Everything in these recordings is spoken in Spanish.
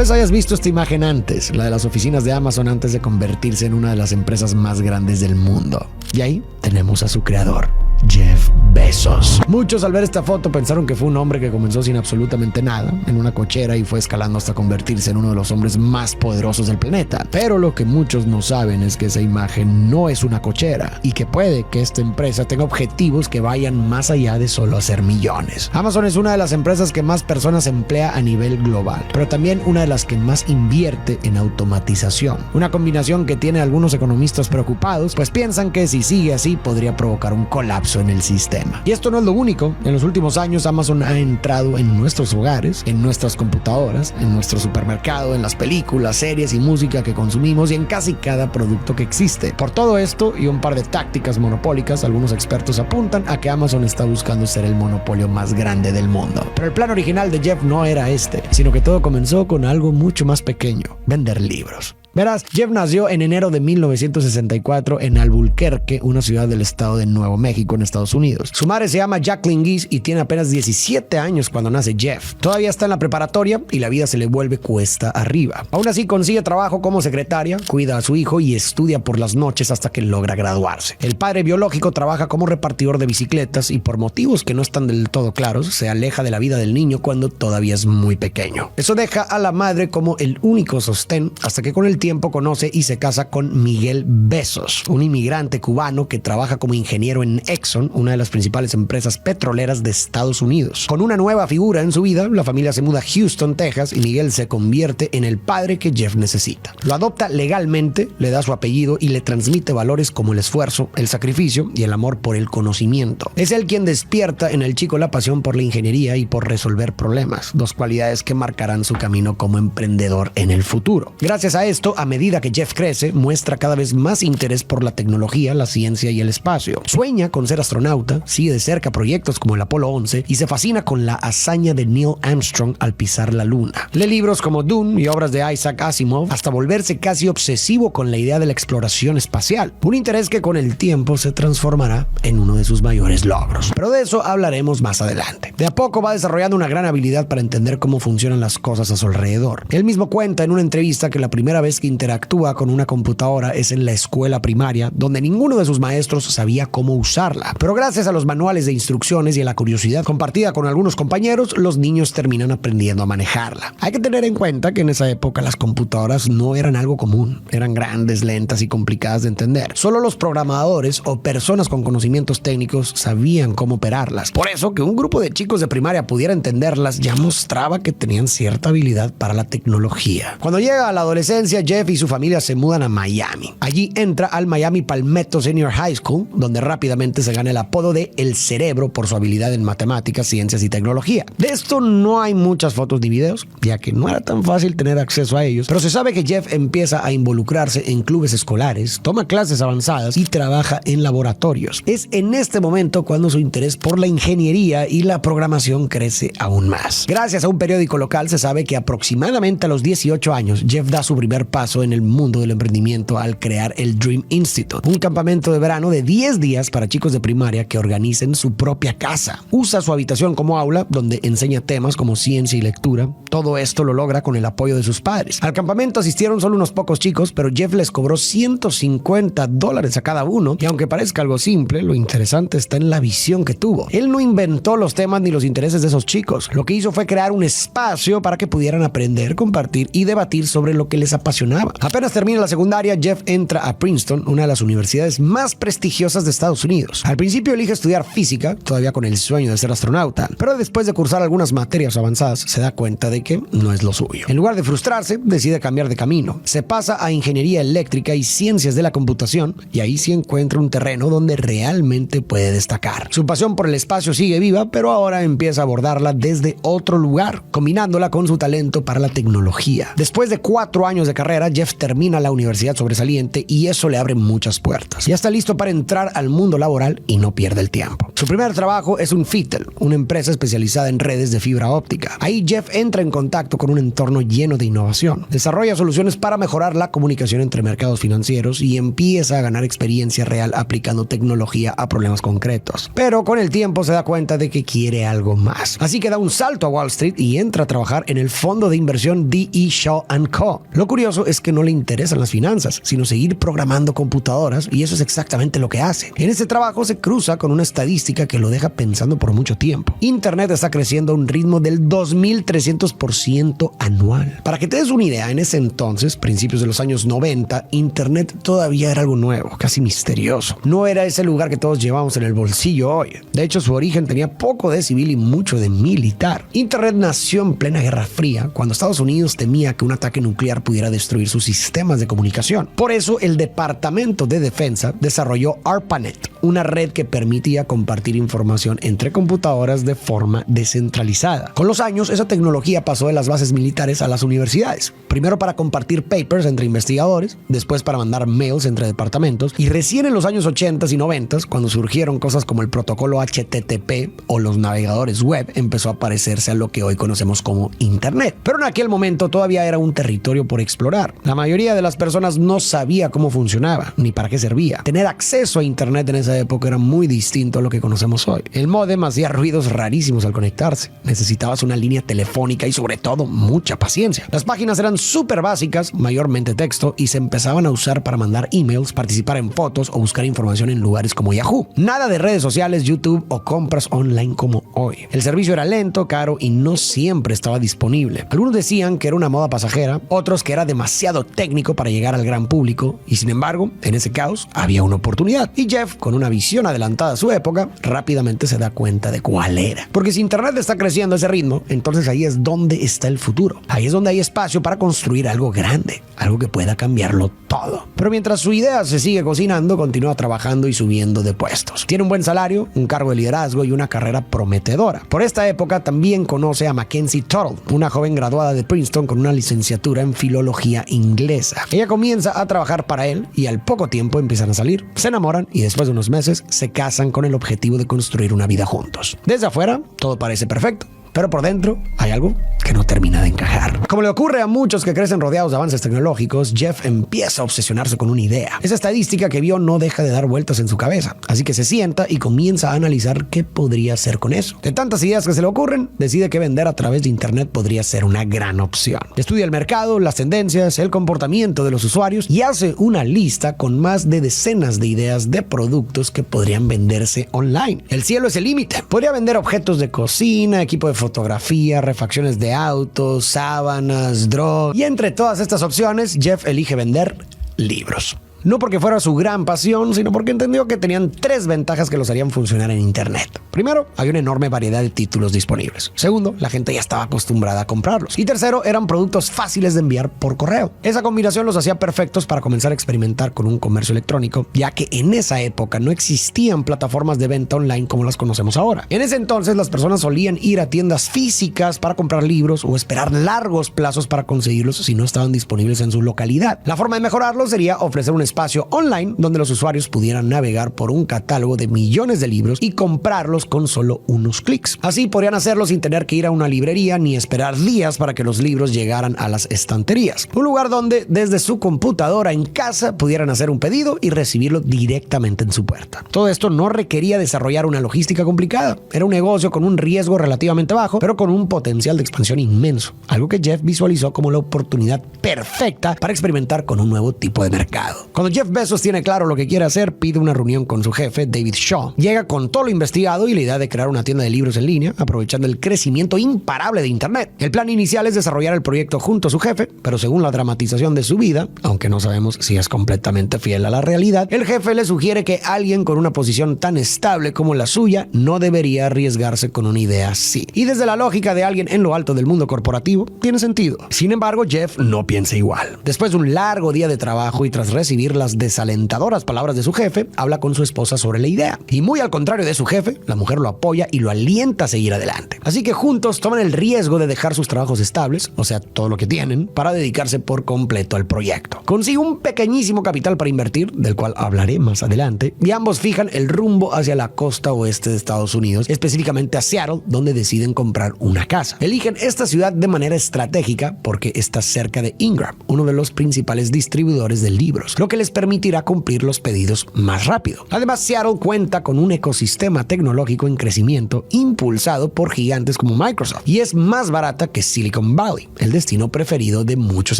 vez hayas visto esta imagen antes, la de las oficinas de Amazon antes de convertirse en una de las empresas más grandes del mundo. Y ahí tenemos a su creador, Jeff Bezos. Muchos al ver esta foto pensaron que fue un hombre que comenzó sin absolutamente nada, en una cochera, y fue escalando hasta convertirse en uno de los hombres más poderosos del planeta. Pero lo que muchos no saben es que esa imagen no es una cochera y que puede que esta empresa tenga objetivos que vayan más allá de solo hacer millones. Amazon es una de las empresas que más personas emplea a nivel global, pero también una de las que más invierte en automatización. Una combinación que tiene a algunos economistas preocupados, pues piensan que si sigue así podría provocar un colapso en el sistema. Y esto no es lo único. En los últimos años Amazon ha entrado en nuestros hogares, en nuestras computadoras, en nuestro supermercado, en las películas, series y música que consumimos y en casi cada producto que existe. Por todo esto y un par de tácticas monopólicas, algunos expertos apuntan a que Amazon está buscando ser el monopolio más grande del mundo. Pero el plan original de Jeff no era este, sino que todo comenzó con algo mucho más pequeño: vender libros. Verás, Jeff nació en enero de 1964 en Albuquerque, una ciudad del estado de Nuevo México, en Estados Unidos. Su madre se llama Jacqueline Gies y tiene apenas 17 años cuando nace Jeff. Todavía está en la preparatoria y la vida se le vuelve cuesta arriba. Aún así consigue trabajo como secretaria, cuida a su hijo y estudia por las noches hasta que logra graduarse. El padre biológico trabaja como repartidor de bicicletas y por motivos que no están del todo claros, se aleja de la vida del niño cuando todavía es muy pequeño. Eso deja a la madre como el único sostén hasta que con el tiempo conoce y se casa con Miguel Bezos, un inmigrante cubano que trabaja como ingeniero en Exxon, una de las principales empresas petroleras de Estados Unidos. Con una nueva figura en su vida, la familia se muda a Houston, Texas, y Miguel se convierte en el padre que Jeff necesita. Lo adopta legalmente, le da su apellido y le transmite valores como el esfuerzo, el sacrificio y el amor por el conocimiento. Es él quien despierta en el chico la pasión por la ingeniería y por resolver problemas, dos cualidades que marcarán su camino como emprendedor en el futuro. Gracias a esto, a medida que Jeff crece, muestra cada vez más interés por la tecnología, la ciencia y el espacio. Sueña con ser astronauta, sigue de cerca proyectos como el Apolo 11 y se fascina con la hazaña de Neil Armstrong al pisar la luna. Lee libros como Dune y obras de Isaac Asimov hasta volverse casi obsesivo con la idea de la exploración espacial, un interés que con el tiempo se transformará en uno de sus mayores logros. Pero de eso hablaremos más adelante. De a poco va desarrollando una gran habilidad para entender cómo funcionan las cosas a su alrededor. Él mismo cuenta en una entrevista que la primera vez que interactúa con una computadora es en la escuela primaria, donde ninguno de sus maestros sabía cómo usarla. Pero gracias a los manuales de instrucciones y a la curiosidad compartida con algunos compañeros, los niños terminan aprendiendo a manejarla. Hay que tener en cuenta que en esa época las computadoras no eran algo común, eran grandes, lentas y complicadas de entender. Solo los programadores o personas con conocimientos técnicos sabían cómo operarlas. Por eso que un grupo de chicos de primaria pudiera entenderlas ya mostraba que tenían cierta habilidad para la tecnología. Cuando llega a la adolescencia, Jeff y su familia se mudan a Miami. Allí entra al Miami Palmetto Senior High School, donde rápidamente se gana el apodo de El Cerebro por su habilidad en matemáticas, ciencias y tecnología. De esto no hay muchas fotos ni videos, ya que no era tan fácil tener acceso a ellos, pero se sabe que Jeff empieza a involucrarse en clubes escolares, toma clases avanzadas y trabaja en laboratorios. Es en este momento cuando su interés por la ingeniería y la programación crece aún más. Gracias a un periódico local se sabe que aproximadamente a los 18 años, Jeff da su primer paso en el mundo del emprendimiento al crear el Dream Institute, un campamento de verano de 10 días para chicos de primaria que organicen su propia casa. Usa su habitación como aula, donde enseña temas como ciencia y lectura. Todo esto lo logra con el apoyo de sus padres. Al campamento asistieron solo unos pocos chicos, pero Jeff les cobró $150 a cada uno, y aunque parezca algo simple, lo interesante está en la visión que tuvo. Él no inventó los temas ni los intereses de esos chicos. Lo que hizo fue crear un espacio para que pudieran aprender, compartir y debatir sobre lo que les apasionaba. Apenas termina la secundaria, Jeff entra a Princeton, una de las universidades más prestigiosas de Estados Unidos. Al principio elige estudiar física, todavía con el sueño de ser astronauta, pero después de cursar algunas materias avanzadas, se da cuenta de que no es lo suyo. En lugar de frustrarse, decide cambiar de camino. Se pasa a ingeniería eléctrica y ciencias de la computación, y ahí sí encuentra un terreno donde realmente puede destacar. Su pasión por el espacio sigue viva, pero ahora empieza a abordarla desde otro lugar, combinándola con su talento para la tecnología. Después de 4 años de carrera, carrera, Jeff termina la universidad sobresaliente y eso le abre muchas puertas. Ya está listo para entrar al mundo laboral y no pierde el tiempo. Su primer trabajo es un Fitel, una empresa especializada en redes de fibra óptica. Ahí Jeff entra en contacto con un entorno lleno de innovación. Desarrolla soluciones para mejorar la comunicación entre mercados financieros y empieza a ganar experiencia real aplicando tecnología a problemas concretos. Pero con el tiempo se da cuenta de que quiere algo más. Así que da un salto a Wall Street y entra a trabajar en el fondo de inversión D.E. Shaw & Co. Lo curioso es que no le interesan las finanzas, sino seguir programando computadoras, y eso es exactamente lo que hace. En este trabajo se cruza con una estadística que lo deja pensando por mucho tiempo. Internet está creciendo a un ritmo del 2300% anual. Para que te des una idea, en ese entonces, principios de los años 90, Internet todavía era algo nuevo, casi misterioso. No era ese lugar que todos llevamos en el bolsillo hoy. De hecho, su origen tenía poco de civil y mucho de militar. Internet nació en plena Guerra Fría, cuando Estados Unidos temía que un ataque nuclear pudiera destruir sus sistemas de comunicación. Por eso, el Departamento de Defensa desarrolló ARPANET, una red que permitía compartir información entre computadoras de forma descentralizada. Con los años, esa tecnología pasó de las bases militares a las universidades. Primero para compartir papers entre investigadores, después para mandar mails entre departamentos, y recién en los años 80 y 90, cuando surgieron cosas como el protocolo HTTP o los navegadores web, empezó a parecerse a lo que hoy conocemos como Internet. Pero en aquel momento todavía era un territorio por explorar. La mayoría de las personas no sabía cómo funcionaba, ni para qué servía. Tener acceso a Internet en esa época era muy distinto a lo que conocemos hoy. El módem hacía ruidos rarísimos al conectarse. Necesitabas una línea telefónica y sobre todo mucha paciencia. Las páginas eran súper básicas, mayormente texto, y se empezaban a usar para mandar emails, participar en fotos o buscar información en lugares como Yahoo. Nada de redes sociales, YouTube o compras online como hoy. El servicio era lento, caro y no siempre estaba disponible. Algunos decían que era una moda pasajera, otros que era demasiado técnico para llegar al gran público, y sin embargo, en ese caos había una oportunidad. Y Jeff, con una visión adelantada a su época, rápidamente se da cuenta de cuál era. Porque si Internet está creciendo a ese ritmo, entonces ahí es donde está el futuro. Ahí es donde hay espacio para construir algo grande, algo que pueda cambiarlo todo. Pero mientras su idea se sigue cocinando, continúa trabajando y subiendo de puestos. Tiene un buen salario, un cargo de liderazgo y una carrera prometedora. Por esta época también conoce a Mackenzie Tuttle, una joven graduada de Princeton con una licenciatura en filología inglesa. Ella comienza a trabajar para él y al poco tiempo empiezan a salir, se enamoran y después de unos meses se casan con el objetivo de construir una vida juntos. Desde afuera, todo parece perfecto, pero por dentro hay algo que no termina de encajar. Como le ocurre a muchos que crecen rodeados de avances tecnológicos, Jeff empieza a obsesionarse con una idea. Esa estadística que vio no deja de dar vueltas en su cabeza, así que se sienta y comienza a analizar qué podría hacer con eso. De tantas ideas que se le ocurren, decide que vender a través de Internet podría ser una gran opción. Estudia el mercado, las tendencias, el comportamiento de los usuarios y hace una lista con más de decenas de ideas de productos que podrían venderse online. El cielo es el límite. Podría vender objetos de cocina, equipo de fotografía, refacciones de autos, sábanas, drogas. Y entre todas estas opciones, Jeff elige vender libros. No porque fuera su gran pasión, sino porque entendió que tenían 3 ventajas que los harían funcionar en Internet. Primero, había una enorme variedad de títulos disponibles. Segundo, la gente ya estaba acostumbrada a comprarlos. Y tercero, eran productos fáciles de enviar por correo. Esa combinación los hacía perfectos para comenzar a experimentar con un comercio electrónico, ya que en esa época no existían plataformas de venta online como las conocemos ahora. En ese entonces, las personas solían ir a tiendas físicas para comprar libros o esperar largos plazos para conseguirlos si no estaban disponibles en su localidad. La forma de mejorarlo sería ofrecer un espacio online donde los usuarios pudieran navegar por un catálogo de millones de libros y comprarlos con solo unos clics. Así podrían hacerlo sin tener que ir a una librería ni esperar días para que los libros llegaran a las estanterías. Un lugar donde desde su computadora en casa pudieran hacer un pedido y recibirlo directamente en su puerta. Todo esto no requería desarrollar una logística complicada. Era un negocio con un riesgo relativamente bajo, pero con un potencial de expansión inmenso. Algo que Jeff visualizó como la oportunidad perfecta para experimentar con un nuevo tipo de mercado. Cuando Jeff Bezos tiene claro lo que quiere hacer, pide una reunión con su jefe, David Shaw. Llega con todo lo investigado y la idea de crear una tienda de libros en línea, aprovechando el crecimiento imparable de Internet. El plan inicial es desarrollar el proyecto junto a su jefe, pero según la dramatización de su vida, aunque no sabemos si es completamente fiel a la realidad, el jefe le sugiere que alguien con una posición tan estable como la suya no debería arriesgarse con una idea así. Y desde la lógica de alguien en lo alto del mundo corporativo, tiene sentido. Sin embargo, Jeff no piensa igual. Después de un largo día de trabajo y tras recibir oír las desalentadoras palabras de su jefe, habla con su esposa sobre la idea. Y muy al contrario de su jefe, la mujer lo apoya y lo alienta a seguir adelante. Así que juntos toman el riesgo de dejar sus trabajos estables, o sea, todo lo que tienen, para dedicarse por completo al proyecto. Consigue un pequeñísimo capital para invertir, del cual hablaré más adelante, y ambos fijan el rumbo hacia la costa oeste de Estados Unidos, específicamente a Seattle, donde deciden comprar una casa. Eligen esta ciudad de manera estratégica porque está cerca de Ingram, uno de los principales distribuidores de libros, lo que les permitirá cumplir los pedidos más rápido. Además, Seattle cuenta con un ecosistema tecnológico en crecimiento impulsado por gigantes como Microsoft y es más barata que Silicon Valley, el destino preferido de muchos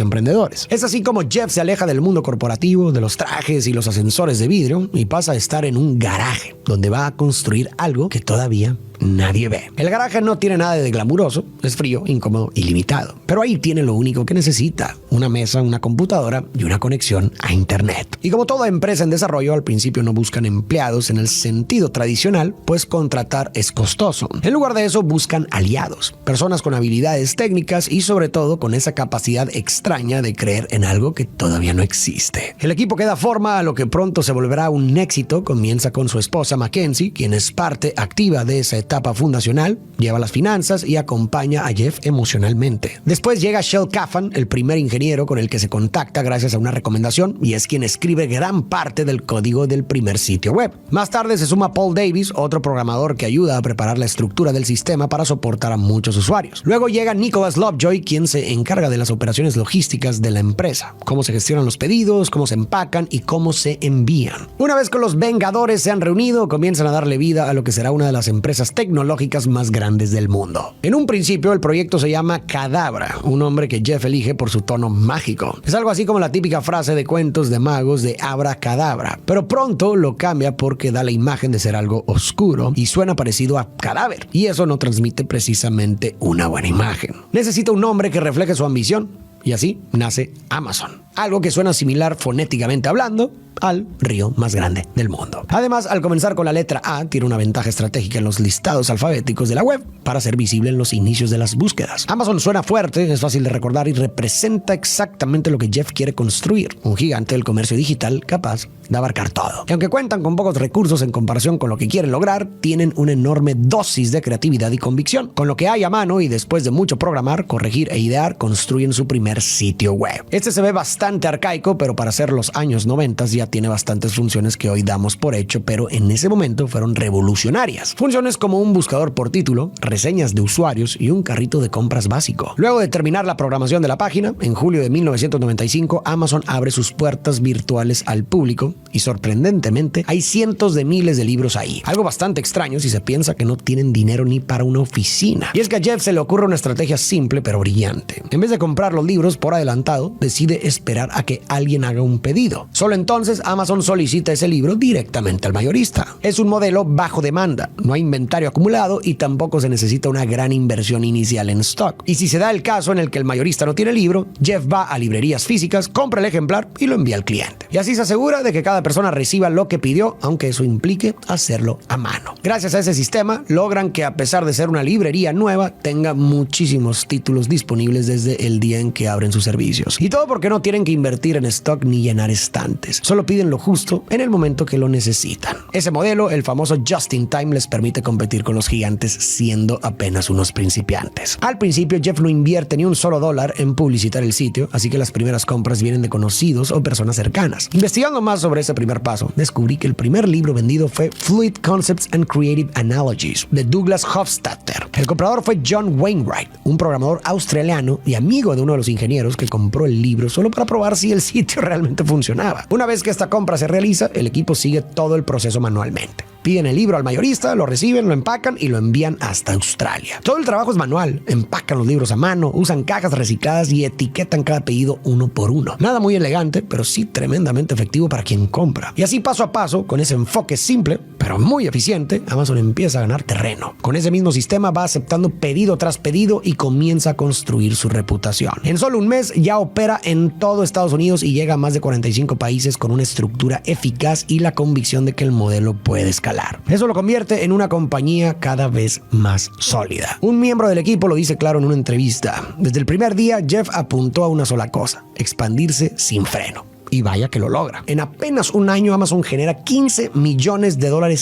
emprendedores. Es así como Jeff se aleja del mundo corporativo, de los trajes y los ascensores de vidrio y pasa a estar en un garaje donde va a construir algo que todavía nadie ve. El garaje no tiene nada de glamuroso, es frío, incómodo y limitado. Pero ahí tiene lo único que necesita: una mesa, una computadora y una conexión a internet. Y como toda empresa en desarrollo, al principio no buscan empleados en el sentido tradicional, pues contratar es costoso. En lugar de eso, buscan aliados, personas con habilidades técnicas y sobre todo con esa capacidad extraña de creer en algo que todavía no existe. El equipo que da forma a lo que pronto se volverá un éxito comienza con su esposa Mackenzie, quien es parte activa de esa etapa fundacional, lleva las finanzas y acompaña a Jeff emocionalmente. Después llega Shel Caffan, el primer ingeniero con el que se contacta gracias a una recomendación, y es quien escribe gran parte del código del primer sitio web. Más tarde se suma Paul Davis, otro programador que ayuda a preparar la estructura del sistema para soportar a muchos usuarios. Luego llega Nicholas Lovejoy, quien se encarga de las operaciones logísticas de la empresa, cómo se gestionan los pedidos, cómo se empacan y cómo se envían. Una vez que los Vengadores se han reunido, comienzan a darle vida a lo que será una de las empresas tecnológicas más grandes del mundo. En un principio, el proyecto se llama Cadabra, un nombre que Jeff elige por su tono mágico. Es algo así como la típica frase de cuentos de magos de Abra Cadabra, pero pronto lo cambia porque da la imagen de ser algo oscuro y suena parecido a cadáver, y eso no transmite precisamente una buena imagen. Necesita un nombre que refleje su ambición, y así nace Amazon, algo que suena similar fonéticamente hablando al río más grande del mundo. Además, al comenzar con la letra A, tiene una ventaja estratégica en los listados alfabéticos de la web para ser visible en los inicios de las búsquedas. Amazon suena fuerte, es fácil de recordar y representa exactamente lo que Jeff quiere construir: un gigante del comercio digital capaz de abarcar todo. Y aunque cuentan con pocos recursos en comparación con lo que quieren lograr, tienen una enorme dosis de creatividad y convicción. Con lo que hay a mano y después de mucho programar, corregir e idear, construyen su primer sitio web. Este se ve bastante arcaico, pero para ser los años 90 ya tiene bastantes funciones que hoy damos por hecho, pero en ese momento fueron revolucionarias. Funciones como un buscador por título, reseñas de usuarios y un carrito de compras básico. Luego de terminar la programación de la página, en julio de 1995, Amazon abre sus puertas virtuales al público y sorprendentemente hay cientos de miles de libros ahí. Algo bastante extraño si se piensa que no tienen dinero ni para una oficina. Y es que a Jeff se le ocurre una estrategia simple pero brillante. En vez de comprar los libros por adelantado, decide esperar a que alguien haga un pedido. Solo entonces Amazon solicita ese libro directamente al mayorista. Es un modelo bajo demanda, no hay inventario acumulado y tampoco se necesita una gran inversión inicial en stock. Y si se da el caso en el que el mayorista no tiene libro, Jeff va a librerías físicas, compra el ejemplar y lo envía al cliente. Y así se asegura de que cada persona reciba lo que pidió, aunque eso implique hacerlo a mano. Gracias a ese sistema, logran que a pesar de ser una librería nueva, tenga muchísimos títulos disponibles desde el día en que abren sus servicios. Y todo porque no tienen que invertir en stock ni llenar estantes. Solo piden lo justo en el momento que lo necesitan. Ese modelo, el famoso Just in Time, les permite competir con los gigantes siendo apenas unos principiantes. Al principio, Jeff no invierte ni un solo dólar en publicitar el sitio, así que las primeras compras vienen de conocidos o personas cercanas. Investigando más sobre ese primer paso, descubrí que el primer libro vendido fue Fluid Concepts and Creative Analogies, de Douglas Hofstadter. El comprador fue John Wainwright, un programador australiano y amigo de uno de los ingenieros que compró el libro solo para probar si el sitio realmente funcionaba. Una vez que esta compra se realiza, el equipo sigue todo el proceso manualmente. Piden el libro al mayorista, lo reciben, lo empacan y lo envían hasta Australia. Todo el trabajo es manual. Empacan los libros a mano, usan cajas recicladas y etiquetan cada pedido uno por uno. Nada muy elegante, pero sí tremendamente efectivo para quien compra. Y así paso a paso, con ese enfoque simple, pero muy eficiente, Amazon empieza a ganar terreno. Con ese mismo sistema va aceptando pedido tras pedido y comienza a construir su reputación. En solo un mes ya opera en todo Estados Unidos y llega a más de 45 países con una estructura eficaz y la convicción de que el modelo puede escalar. Eso lo convierte en una compañía cada vez más sólida. Un miembro del equipo lo dice claro en una entrevista. Desde el primer día, Jeff apuntó a una sola cosa: expandirse sin freno. Y vaya que lo logra. En apenas un año Amazon genera $15 millones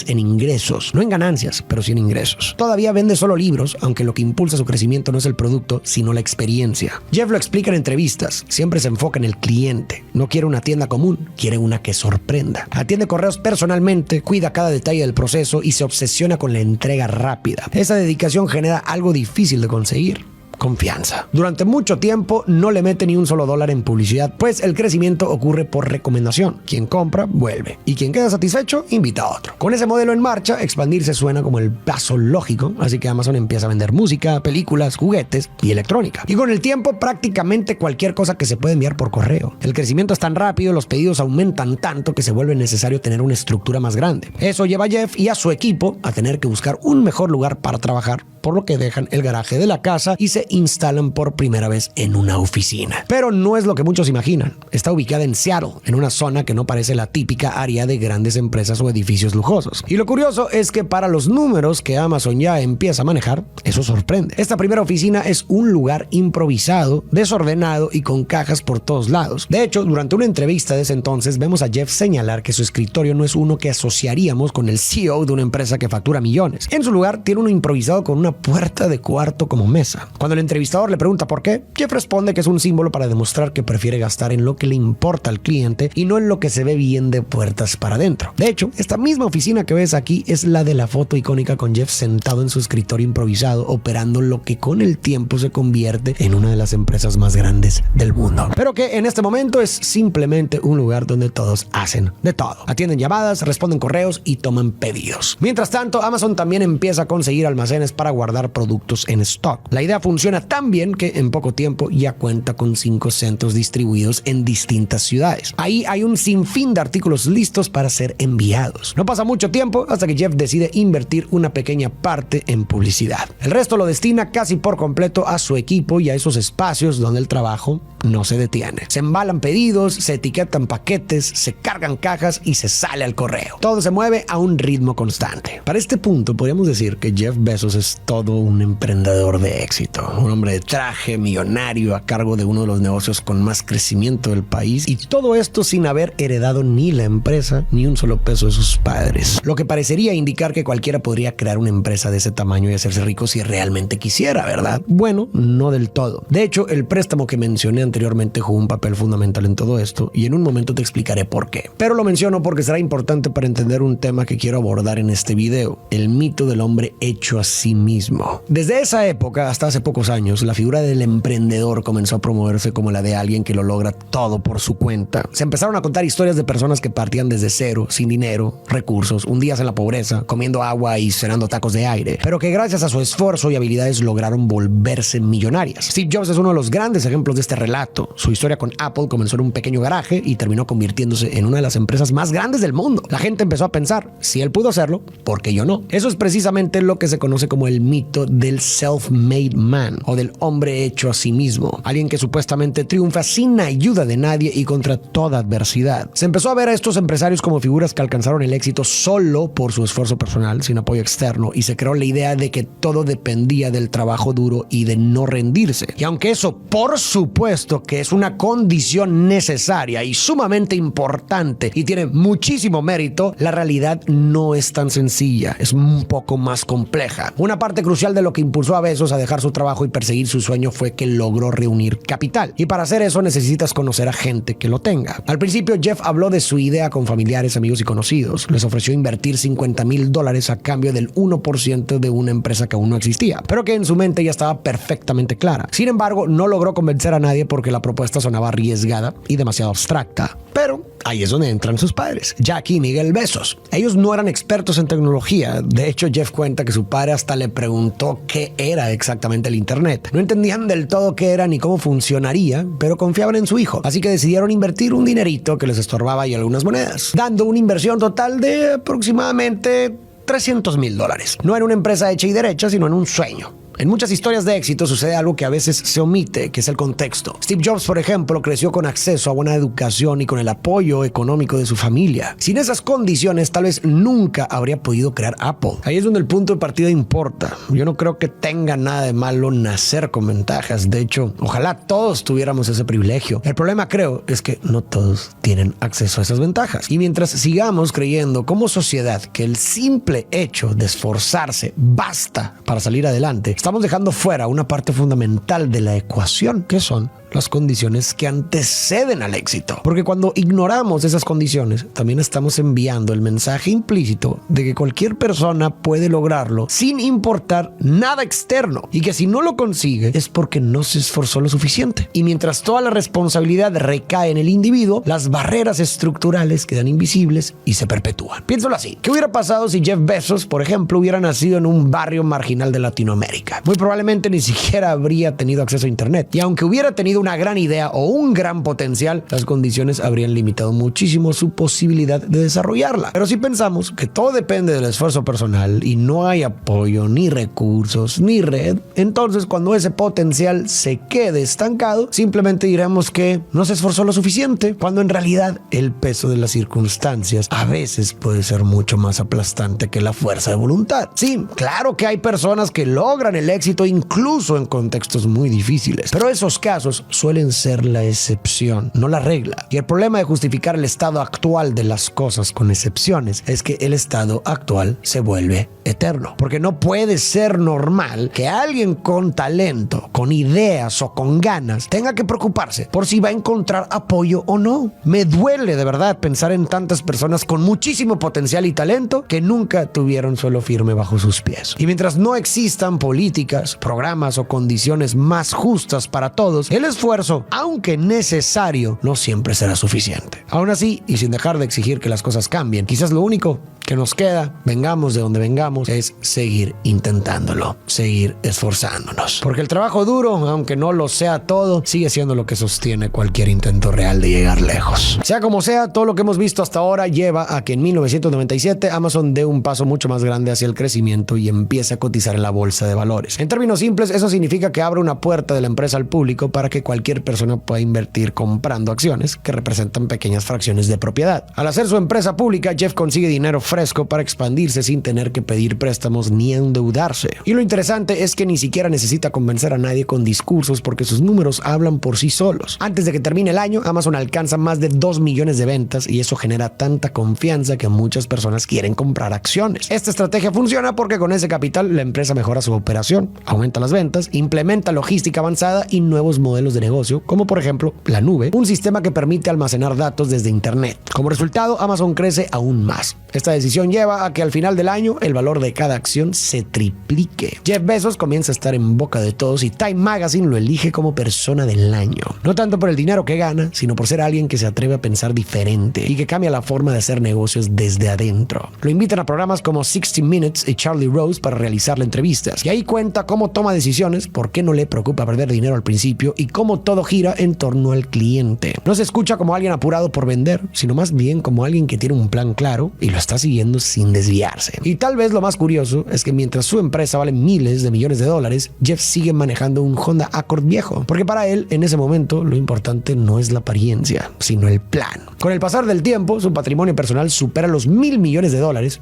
en ingresos. No en ganancias, pero sí en ingresos. Todavía vende solo libros, aunque lo que impulsa su crecimiento no es el producto, sino la experiencia. Jeff lo explica en entrevistas. Siempre se enfoca en el cliente. No quiere una tienda común, quiere una que sorprenda. Atiende correos personalmente, cuida cada detalle del proceso y se obsesiona con la entrega rápida. Esa dedicación genera algo difícil de conseguir: confianza. Durante mucho tiempo no le mete ni un solo dólar en publicidad, pues el crecimiento ocurre por recomendación. Quien compra, vuelve. Y quien queda satisfecho, invita a otro. Con ese modelo en marcha, expandirse suena como el paso lógico, así que Amazon empieza a vender música, películas, juguetes y electrónica. Y con el tiempo, prácticamente cualquier cosa que se puede enviar por correo. El crecimiento es tan rápido, los pedidos aumentan tanto que se vuelve necesario tener una estructura más grande. Eso lleva a Jeff y a su equipo a tener que buscar un mejor lugar para trabajar, por lo que dejan el garaje de la casa y se instalan por primera vez en una oficina. Pero no es lo que muchos imaginan. Está ubicada en Seattle, en una zona que no parece la típica área de grandes empresas o edificios lujosos. Y lo curioso es que para los números que Amazon ya empieza a manejar, eso sorprende. Esta primera oficina es un lugar improvisado, desordenado y con cajas por todos lados. De hecho, durante una entrevista de ese entonces, vemos a Jeff señalar que su escritorio no es uno que asociaríamos con el CEO de una empresa que factura millones. En su lugar, tiene uno improvisado con una puerta de cuarto como mesa. Cuando el entrevistador le pregunta por qué, Jeff responde que es un símbolo para demostrar que prefiere gastar en lo que le importa al cliente y no en lo que se ve bien de puertas para adentro. De hecho, esta misma oficina que ves aquí es la de la foto icónica con Jeff sentado en su escritorio improvisado, operando lo que con el tiempo se convierte en una de las empresas más grandes del mundo. Pero que en este momento es simplemente un lugar donde todos hacen de todo. Atienden llamadas, responden correos y toman pedidos. Mientras tanto, Amazon también empieza a conseguir almacenes para guardar productos en stock. La idea funciona tan bien que en poco tiempo ya cuenta con 5 centros distribuidos en distintas ciudades. Ahí hay un sinfín de artículos listos para ser enviados. No pasa mucho tiempo hasta que Jeff decide invertir una pequeña parte en publicidad. El resto lo destina casi por completo a su equipo y a esos espacios donde el trabajo no se detiene. Se embalan pedidos, se etiquetan paquetes, se cargan cajas y se sale al correo. Todo se mueve a un ritmo constante. Para este punto podríamos decir que Jeff Bezos es todo un emprendedor de éxito, un hombre de traje, millonario, a cargo de uno de los negocios con más crecimiento del país, y todo esto sin haber heredado ni la empresa ni un solo peso de sus padres, lo que parecería indicar que cualquiera podría crear una empresa de ese tamaño y hacerse rico si realmente quisiera, ¿verdad? Bueno, no del todo. De hecho, el préstamo que mencioné anteriormente jugó un papel fundamental en todo esto, y en un momento te explicaré por qué. Pero lo menciono porque será importante para entender un tema que quiero abordar en este video: el mito del hombre hecho a sí mismo. Desde esa época hasta hace pocos años, la figura del emprendedor comenzó a promoverse como la de alguien que lo logra todo por su cuenta. Se empezaron a contar historias de personas que partían desde cero, sin dinero, recursos, hundidas en la pobreza, comiendo agua y cenando tacos de aire, pero que gracias a su esfuerzo y habilidades lograron volverse millonarias. Steve Jobs es uno de los grandes ejemplos de este relato. Su historia con Apple comenzó en un pequeño garaje y terminó convirtiéndose en una de las empresas más grandes del mundo. La gente empezó a pensar, si él pudo hacerlo, ¿por qué yo no? Eso es precisamente lo que se conoce como el mito del self-made man, o del hombre hecho a sí mismo, alguien que supuestamente triunfa sin ayuda de nadie y contra toda adversidad. Se empezó a ver a estos empresarios como figuras que alcanzaron el éxito solo por su esfuerzo personal, sin apoyo externo, y se creó la idea de que todo dependía del trabajo duro y de no rendirse. Y aunque eso, por supuesto, que es una condición necesaria y sumamente importante y tiene muchísimo mérito, la realidad no es tan sencilla, es un poco más compleja. Una parte crucial de lo que impulsó a Bezos a dejar su trabajo y perseguir su sueño fue que logró reunir capital, y para hacer eso necesitas conocer a gente que lo tenga. Al principio, Jeff habló de su idea con familiares, amigos y conocidos. Les ofreció invertir $50,000 a cambio del 1% de una empresa que aún no existía, pero que en su mente ya estaba perfectamente clara. Sin embargo, no logró convencer a nadie porque la propuesta sonaba arriesgada y demasiado abstracta. Pero ahí es donde entran sus padres, Jackie y Miguel Bezos. Ellos no eran expertos en tecnología. De hecho, Jeff cuenta que su padre hasta le preguntó qué era exactamente el internet. No entendían del todo qué era ni cómo funcionaría, pero confiaban en su hijo. Así que decidieron invertir un dinerito que les estorbaba y algunas monedas, dando una inversión total de aproximadamente $300,000. No era una empresa hecha y derecha, sino en un sueño. En muchas historias de éxito sucede algo que a veces se omite, que es el contexto. Steve Jobs, por ejemplo, creció con acceso a buena educación y con el apoyo económico de su familia. Sin esas condiciones, tal vez nunca habría podido crear Apple. Ahí es donde el punto de partida importa. Yo no creo que tenga nada de malo nacer con ventajas. De hecho, ojalá todos tuviéramos ese privilegio. El problema, creo, es que no todos tienen acceso a esas ventajas. Y mientras sigamos creyendo como sociedad que el simple hecho de esforzarse basta para salir adelante, estamos dejando fuera una parte fundamental de la ecuación, que son las condiciones que anteceden al éxito. Porque cuando ignoramos esas condiciones, también estamos enviando el mensaje implícito de que cualquier persona puede lograrlo sin importar nada externo, y que si no lo consigue es porque no se esforzó lo suficiente. Y mientras toda la responsabilidad recae en el individuo, las barreras estructurales quedan invisibles y se perpetúan. Piénsalo así: ¿qué hubiera pasado si Jeff Bezos, por ejemplo, hubiera nacido en un barrio marginal de Latinoamérica? Muy probablemente ni siquiera habría tenido acceso a internet, y aunque hubiera tenido una gran idea o un gran potencial, las condiciones habrían limitado muchísimo su posibilidad de desarrollarla. Pero si pensamos que todo depende del esfuerzo personal y no hay apoyo, ni recursos, ni red, entonces cuando ese potencial se quede estancado, simplemente diremos que no se esforzó lo suficiente, cuando en realidad el peso de las circunstancias a veces puede ser mucho más aplastante que la fuerza de voluntad. Sí, claro que hay personas que logran el éxito incluso en contextos muy difíciles, pero esos casos suelen ser la excepción, no la regla. Y el problema de justificar el estado actual de las cosas con excepciones es que el estado actual se vuelve eterno. Porque no puede ser normal que alguien con talento, con ideas o con ganas tenga que preocuparse por si va a encontrar apoyo o no. Me duele de verdad pensar en tantas personas con muchísimo potencial y talento que nunca tuvieron suelo firme bajo sus pies. Y mientras no existan políticas, programas o condiciones más justas para todos, el esfuerzo, aunque necesario, no siempre será suficiente. Aún así, y sin dejar de exigir que las cosas cambien, quizás lo único que nos queda, vengamos de donde vengamos, es seguir intentándolo, seguir esforzándonos. Porque el trabajo duro, aunque no lo sea todo, sigue siendo lo que sostiene cualquier intento real de llegar lejos. Sea como sea, todo lo que hemos visto hasta ahora lleva a que en 1997 Amazon dé un paso mucho más grande hacia el crecimiento y empiece a cotizar en la bolsa de valores. En términos simples, eso significa que abre una puerta de la empresa al público para que cualquier persona pueda invertir comprando acciones que representan pequeñas fracciones de propiedad. Al hacer su empresa pública, Jeff consigue dinero fresco para expandirse sin tener que pedir préstamos ni endeudarse. Y lo interesante es que ni siquiera necesita convencer a nadie con discursos, porque sus números hablan por sí solos. Antes de que termine el año, Amazon alcanza más de 2 millones de ventas, y eso genera tanta confianza que muchas personas quieren comprar acciones. Esta estrategia funciona porque con ese capital la empresa mejora su operación, aumenta las ventas, implementa logística avanzada y nuevos modelos de negocio, como por ejemplo la nube, un sistema que permite almacenar datos desde internet. Como resultado, Amazon crece aún más. Esta decisión lleva a que al final del año el valor de cada acción se triplique. Jeff Bezos comienza a estar en boca de todos y Time Magazine lo elige como persona del año. No tanto por el dinero que gana, sino por ser alguien que se atreve a pensar diferente y que cambia la forma de hacer negocios desde adentro. Lo invitan a programas como 60 Minutes y Charlie Rose para realizarle entrevistas, y ahí cuenta cómo toma decisiones, por qué no le preocupa perder dinero al principio y cómo todo gira en torno al cliente. No se escucha como alguien apurado por vender, sino más bien como alguien que tiene un plan claro y lo está siguiendo sin desviarse. Y tal vez lo más curioso es que mientras su empresa vale miles de millones de dólares, Jeff sigue manejando un Honda Accord viejo, porque para él en ese momento lo importante no es la apariencia, sino el plan. Con el pasar del tiempo, su patrimonio personal supera los $1,000 millones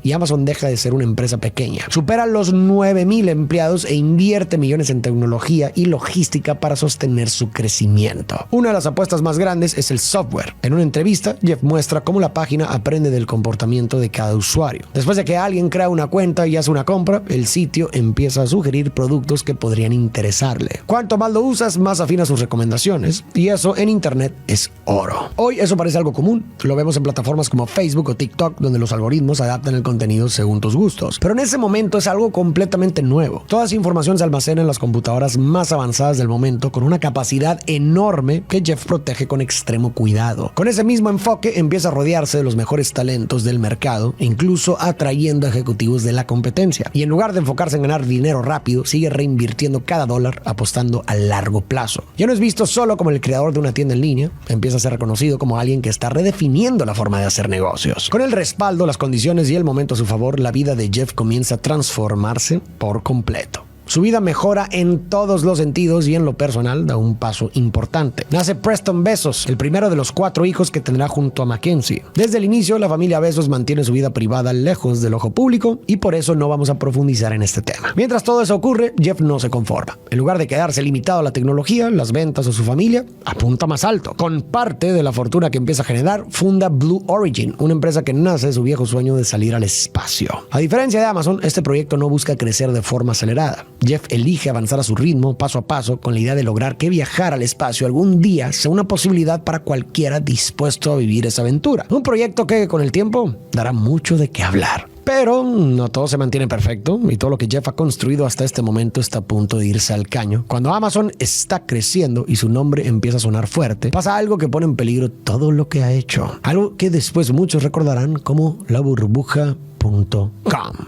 y Amazon deja de ser una empresa pequeña. Supera los 9,000 empleados e invierte millones en tecnología y logística para sostener su crecimiento. Una de las apuestas más grandes es el software. En una entrevista, Jeff muestra cómo la página aprende del comportamiento de cada usuario. Después de que alguien crea una cuenta y hace una compra, el sitio empieza a sugerir productos que podrían interesarle. Cuanto más lo usas, más afina sus recomendaciones, y eso en internet es oro. Hoy eso parece algo común. Lo vemos en plataformas como Facebook o TikTok, donde los algoritmos adaptan el contenido según tus gustos. Pero en ese momento es algo completamente nuevo. Toda esa información se almacena en las computadoras más avanzadas del momento, con una capacidad enorme que Jeff protege con extremo cuidado. Con ese mismo enfoque empieza a rodearse de los mejores talentos del mercado, incluso atrayendo a ejecutivos de la competencia. Y en lugar de enfocarse en ganar dinero rápido, sigue reinvirtiendo cada dólar, apostando a largo plazo. Ya no es visto solo como el creador de una tienda en línea, empieza a ser reconocido como alguien que está redefiniendo la forma de hacer negocios. Con el respaldo, las condiciones y el momento a su favor, la vida de Jeff comienza a transformarse por completo. Su vida mejora en todos los sentidos y en lo personal da un paso importante. Nace Preston Bezos, el primero de los 4 hijos que tendrá junto a Mackenzie. Desde el inicio, la familia Bezos mantiene su vida privada lejos del ojo público y por eso no vamos a profundizar en este tema. Mientras todo eso ocurre, Jeff no se conforma. En lugar de quedarse limitado a la tecnología, las ventas o su familia, apunta más alto. Con parte de la fortuna que empieza a generar, funda Blue Origin, una empresa que nace de su viejo sueño de salir al espacio. A diferencia de Amazon, este proyecto no busca crecer de forma acelerada. Jeff elige avanzar a su ritmo, paso a paso, con la idea de lograr que viajar al espacio algún día sea una posibilidad para cualquiera dispuesto a vivir esa aventura. Un proyecto que con el tiempo dará mucho de qué hablar. Pero no todo se mantiene perfecto y todo lo que Jeff ha construido hasta este momento está a punto de irse al caño. Cuando Amazon está creciendo y su nombre empieza a sonar fuerte, pasa algo que pone en peligro todo lo que ha hecho. Algo que después muchos recordarán como la burbuja.com.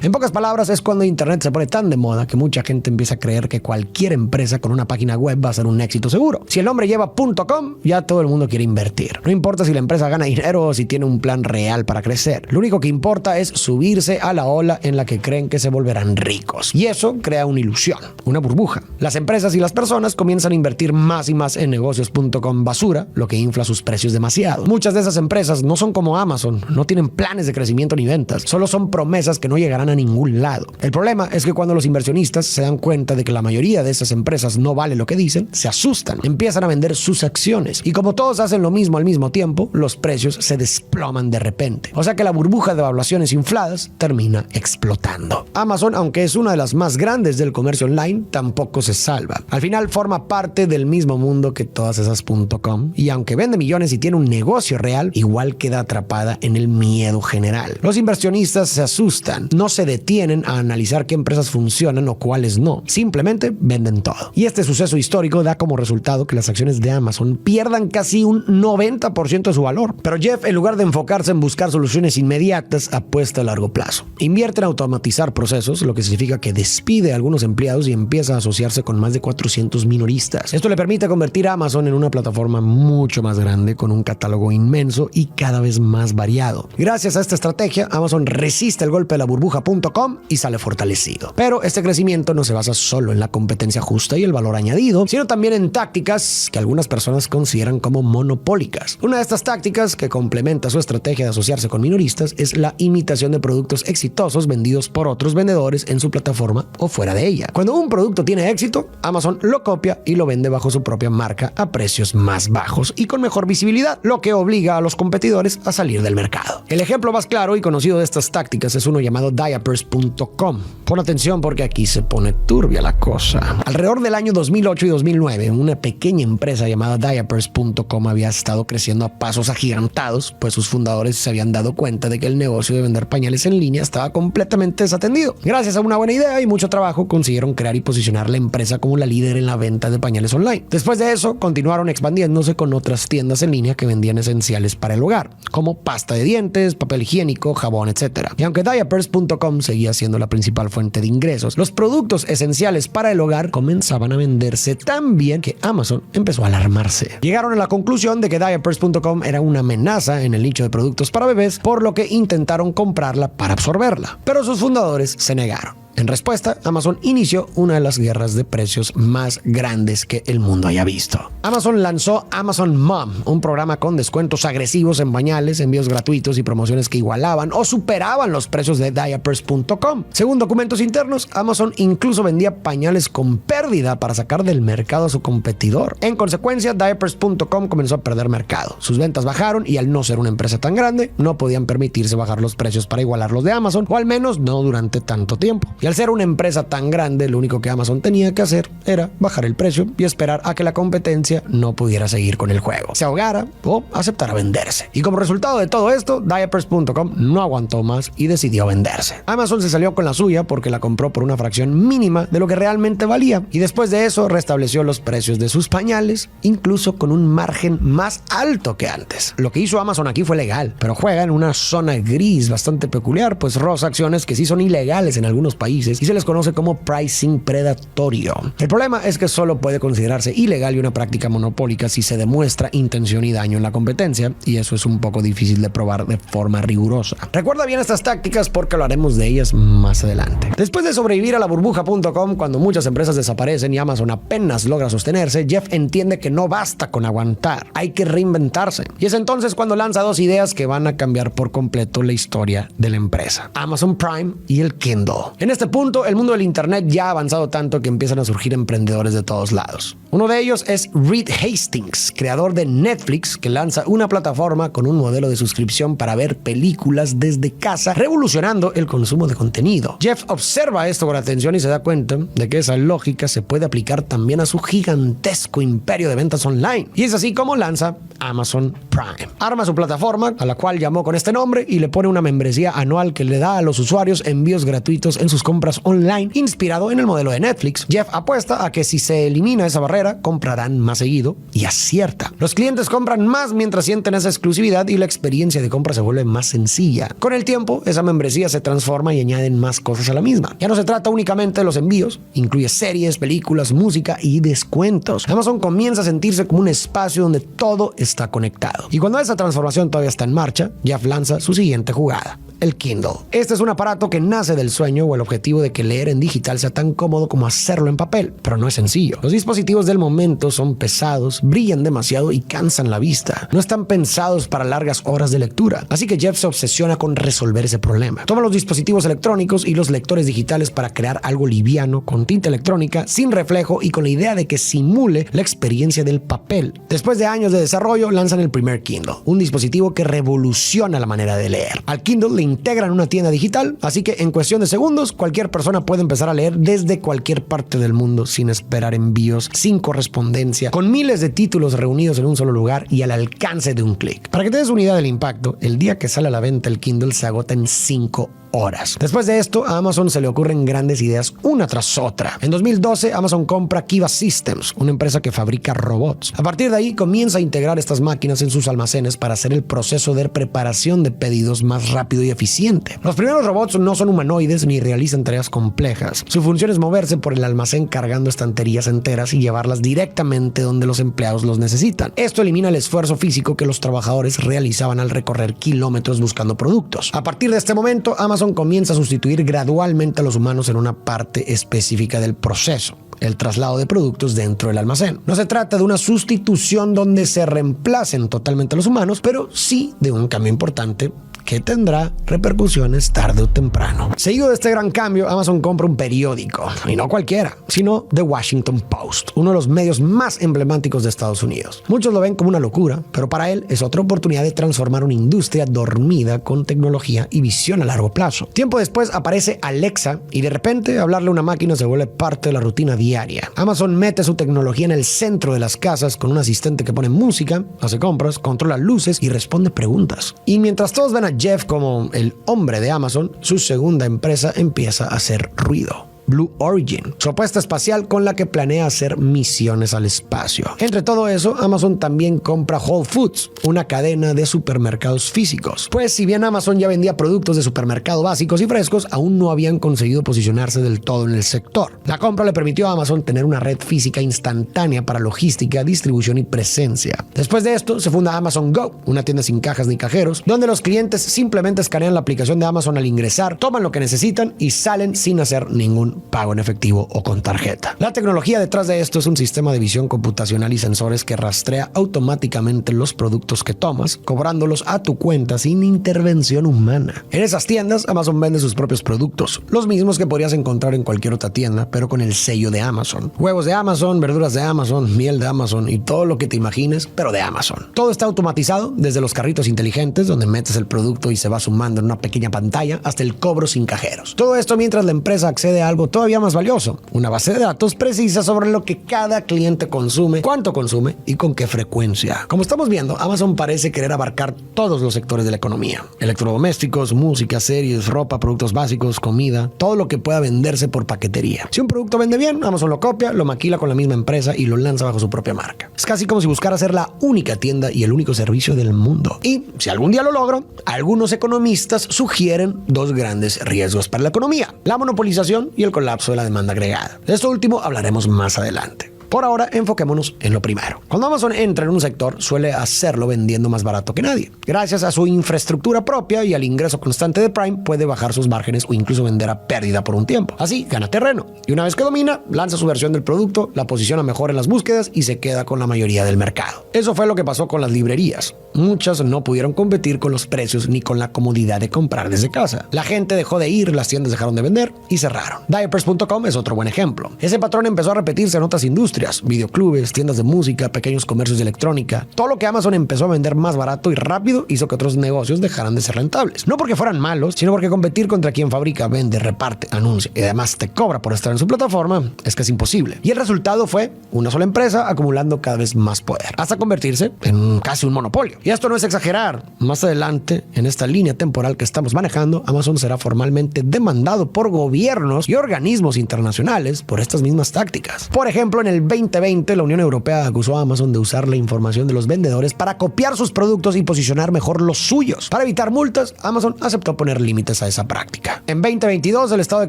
En pocas palabras, es cuando Internet se pone tan de moda que mucha gente empieza a creer que cualquier empresa con una página web va a ser un éxito seguro. Si el nombre lleva .com, ya todo el mundo quiere invertir. No importa si la empresa gana dinero o si tiene un plan real para crecer. Lo único que importa es subirse a la ola en la que creen que se volverán ricos. Y eso crea una ilusión, una burbuja. Las empresas y las personas comienzan a invertir más y más en negocios.com basura, lo que infla sus precios demasiado. Muchas de esas empresas no son como Amazon, no tienen planes de crecimiento ni ventas, solo son promesas que no llegarán a ningún lado. El problema es que cuando los inversionistas se dan cuenta de que la mayoría de esas empresas no vale lo que dicen, se asustan, empiezan a vender sus acciones y como todos hacen lo mismo al mismo tiempo, los precios se desploman de repente. O sea que la burbuja de evaluaciones infladas termina explotando. Amazon, aunque es una de las más grandes del comercio online, tampoco se salva. Al final forma parte del mismo mundo que todas esas .com y aunque vende millones y tiene un negocio real, igual queda atrapada en el miedo general. Los inversionistas se asustan, no se detienen a analizar qué empresas funcionan o cuáles no, simplemente venden todo. Y este suceso histórico da como resultado que las acciones de Amazon pierdan casi un 90% de su valor. Pero Jeff, en lugar de enfocarse en buscar soluciones inmediatas, apuesta a largo plazo. Invierte en automatizar procesos, lo que significa que despide a algunos empleados y empieza a asociarse con más de 400 minoristas. Esto le permite convertir a Amazon en una plataforma mucho más grande, con un catálogo inmenso y cada vez más variado. Gracias a esta estrategia, Amazon resiste el golpe de la burbuja.com y sale fortalecido. Pero este crecimiento no se basa solo en la competencia justa y el valor añadido, sino también en tácticas que algunas personas consideran como monopólicas. Una de estas tácticas que complementa su estrategia de asociarse con minoristas es la imitación de productos exitosos vendidos por otros vendedores en su plataforma o fuera de ella. Cuando un producto tiene éxito, Amazon lo copia y lo vende bajo su propia marca a precios más bajos y con mejor visibilidad, lo que obliga a los competidores a salir del mercado. El ejemplo más claro y conocido de estas tácticas es uno llamado Diapers.com. Pon atención porque aquí se pone turbia la cosa. Alrededor del año 2008 y 2009, una pequeña empresa llamada Diapers.com había estado creciendo a pasos agigantados, pues sus fundadores se habían dado cuenta de que el negocio de vender pañales en línea estaba completamente desatendido. Gracias a una buena idea y mucho trabajo, consiguieron crear y posicionar la empresa como la líder en la venta de pañales online. Después de eso, continuaron expandiéndose con otras tiendas en línea que vendían esenciales para el hogar, como pasta de dientes, papel higiénico, jabón, etc. Y aunque Diapers.com seguía siendo la principal fuente de ingresos, los productos esenciales para el hogar comenzaban a venderse tan bien que Amazon empezó a alarmarse. Llegaron a la conclusión de que Diapers.com era una amenaza en el nicho de productos para bebés, por lo que intentaron comprarla para absorberla. Pero sus fundadores se negaron. En respuesta, Amazon inició una de las guerras de precios más grandes que el mundo haya visto. Amazon lanzó Amazon Mom, un programa con descuentos agresivos en pañales, envíos gratuitos y promociones que igualaban o superaban los precios de Diapers.com. Según documentos internos, Amazon incluso vendía pañales con pérdida para sacar del mercado a su competidor. En consecuencia, Diapers.com comenzó a perder mercado. Sus ventas bajaron y al no ser una empresa tan grande, no podían permitirse bajar los precios para igualar los de Amazon, o al menos no durante tanto tiempo. Y al ser una empresa tan grande, lo único que Amazon tenía que hacer era bajar el precio y esperar a que la competencia no pudiera seguir con el juego, se ahogara o aceptara venderse. Y como resultado de todo esto, Diapers.com no aguantó más y decidió venderse. Amazon se salió con la suya porque la compró por una fracción mínima de lo que realmente valía y después de eso restableció los precios de sus pañales, incluso con un margen más alto que antes. Lo que hizo Amazon aquí fue legal, pero juega en una zona gris bastante peculiar, pues roza acciones que sí son ilegales en algunos países países y se les conoce como pricing predatorio. El problema es que solo puede considerarse ilegal y una práctica monopólica si se demuestra intención y daño en la competencia, y eso es un poco difícil de probar de forma rigurosa. Recuerda bien estas tácticas porque hablaremos de ellas más adelante. Después de sobrevivir a la burbuja.com, cuando muchas empresas desaparecen y Amazon apenas logra sostenerse, Jeff entiende que no basta con aguantar, hay que reinventarse. Y es entonces cuando lanza dos ideas que van a cambiar por completo la historia de la empresa: Amazon Prime y el Kindle. En este punto, el mundo del internet ya ha avanzado tanto que empiezan a surgir emprendedores de todos lados. Uno de ellos es Reed Hastings, creador de Netflix, que lanza una plataforma con un modelo de suscripción para ver películas desde casa, revolucionando el consumo de contenido. Jeff observa esto con atención y se da cuenta de que esa lógica se puede aplicar también a su gigantesco imperio de ventas online. Y es así como lanza Amazon Prime. Arma su plataforma, a la cual llamó con este nombre, y le pone una membresía anual que le da a los usuarios envíos gratuitos en sus compras online, inspirado en el modelo de Netflix. Jeff apuesta a que si se elimina esa barrera, comprarán más seguido, y acierta. Los clientes compran más mientras sienten esa exclusividad y la experiencia de compra se vuelve más sencilla. Con el tiempo, esa membresía se transforma y añaden más cosas a la misma. Ya no se trata únicamente de los envíos, incluye series, películas, música y descuentos. Amazon comienza a sentirse como un espacio donde todo está conectado. Y cuando esa transformación todavía está en marcha, Jeff lanza su siguiente jugada: el Kindle. Este es un aparato que nace del sueño o el objetivo de que leer en digital sea tan cómodo como hacerlo en papel, pero no es sencillo. Los dispositivos del momento son pesados, brillan demasiado y cansan la vista. No están pensados para largas horas de lectura, así que Jeff se obsesiona con resolver ese problema. Toma los dispositivos electrónicos y los lectores digitales para crear algo liviano, con tinta electrónica, sin reflejo y con la idea de que simule la experiencia del papel. Después de años de desarrollo, lanzan el primer Kindle, un dispositivo que revoluciona la manera de leer. Al Kindle le integran una tienda digital, así que en cuestión de segundos cualquier persona puede empezar a leer desde cualquier parte del mundo sin esperar envíos, sin correspondencia, con miles de títulos reunidos en un solo lugar y al alcance de un clic. Para que te des una idea del impacto, el día que sale a la venta el Kindle se agota en 5 horas. Después de esto, a Amazon se le ocurren grandes ideas una tras otra. En 2012, Amazon compra Kiva Systems, una empresa que fabrica robots. A partir de ahí, comienza a integrar estas máquinas en sus almacenes para hacer el proceso de preparación de pedidos más rápido y eficiente. Los primeros robots no son humanoides ni realizan tareas complejas. Su función es moverse por el almacén cargando estanterías enteras y llevarlas directamente donde los empleados los necesitan. Esto elimina el esfuerzo físico que los trabajadores realizaban al recorrer kilómetros buscando productos. A partir de este momento, Amazon comienza a sustituir gradualmente a los humanos en una parte específica del proceso: el traslado de productos dentro del almacén. No se trata de una sustitución donde se reemplacen totalmente a los humanos, pero sí de un cambio importante que tendrá repercusiones tarde o temprano. Seguido de este gran cambio, Amazon compra un periódico, y no cualquiera, sino The Washington Post, uno de los medios más emblemáticos de Estados Unidos. Muchos lo ven como una locura, pero para él es otra oportunidad de transformar una industria dormida con tecnología y visión a largo plazo. Tiempo después aparece Alexa y de repente hablarle a una máquina se vuelve parte de la rutina diaria. Amazon mete su tecnología en el centro de las casas con un asistente que pone música, hace compras, controla luces y responde preguntas. Y mientras todos ven a Jeff como el hombre de Amazon, su segunda empresa empieza a hacer ruido: Blue Origin, su apuesta espacial con la que planea hacer misiones al espacio. Entre todo eso, Amazon también compra Whole Foods, una cadena de supermercados físicos. Pues si bien Amazon ya vendía productos de supermercado básicos y frescos, aún no habían conseguido posicionarse del todo en el sector. La compra le permitió a Amazon tener una red física instantánea para logística, distribución y presencia. Después de esto, se funda Amazon Go, una tienda sin cajas ni cajeros, donde los clientes simplemente escanean la aplicación de Amazon al ingresar, toman lo que necesitan y salen sin hacer ningún pago en efectivo o con tarjeta. La tecnología detrás de esto es un sistema de visión computacional y sensores que rastrea automáticamente los productos que tomas, cobrándolos a tu cuenta sin intervención humana. En esas tiendas, Amazon vende sus propios productos, los mismos que podrías encontrar en cualquier otra tienda, pero con el sello de Amazon. Huevos de Amazon, verduras de Amazon, miel de Amazon y todo lo que te imagines, pero de Amazon. Todo está automatizado, desde los carritos inteligentes, donde metes el producto y se va sumando en una pequeña pantalla, hasta el cobro sin cajeros. Todo esto mientras la empresa accede a algo todavía más valioso, una base de datos precisa sobre lo que cada cliente consume, cuánto consume y con qué frecuencia. Como estamos viendo, Amazon parece querer abarcar todos los sectores de la economía: electrodomésticos, música, series, ropa, productos básicos, comida, todo lo que pueda venderse por paquetería. Si un producto vende bien, Amazon lo copia, lo maquila con la misma empresa y lo lanza bajo su propia marca. Es casi como si buscara ser la única tienda y el único servicio del mundo. Y si algún día lo logro, algunos economistas sugieren dos grandes riesgos para la economía: la monopolización y el colapso de la demanda agregada. De esto último hablaremos más adelante. Por ahora, enfoquémonos en lo primero. Cuando Amazon entra en un sector, suele hacerlo vendiendo más barato que nadie. Gracias a su infraestructura propia y al ingreso constante de Prime, puede bajar sus márgenes o incluso vender a pérdida por un tiempo. Así, gana terreno. Y una vez que domina, lanza su versión del producto, la posiciona mejor en las búsquedas y se queda con la mayoría del mercado. Eso fue lo que pasó con las librerías. Muchas no pudieron competir con los precios ni con la comodidad de comprar desde casa. La gente dejó de ir, las tiendas dejaron de vender y cerraron. Diapers.com es otro buen ejemplo. Ese patrón empezó a repetirse en otras industrias: videoclubes, tiendas de música, pequeños comercios de electrónica. Todo lo que Amazon empezó a vender más barato y rápido hizo que otros negocios dejaran de ser rentables. No porque fueran malos, sino porque competir contra quien fabrica, vende, reparte, anuncia y además te cobra por estar en su plataforma es que es imposible. Y el resultado fue una sola empresa acumulando cada vez más poder, hasta convertirse en casi un monopolio. Y esto no es exagerar. Más adelante, en esta línea temporal que estamos manejando, Amazon será formalmente demandado por gobiernos y organismos internacionales por estas mismas tácticas. Por ejemplo, en el 2020, la Unión Europea acusó a Amazon de usar la información de los vendedores para copiar sus productos y posicionar mejor los suyos. Para evitar multas, Amazon aceptó poner límites a esa práctica. En 2022, el estado de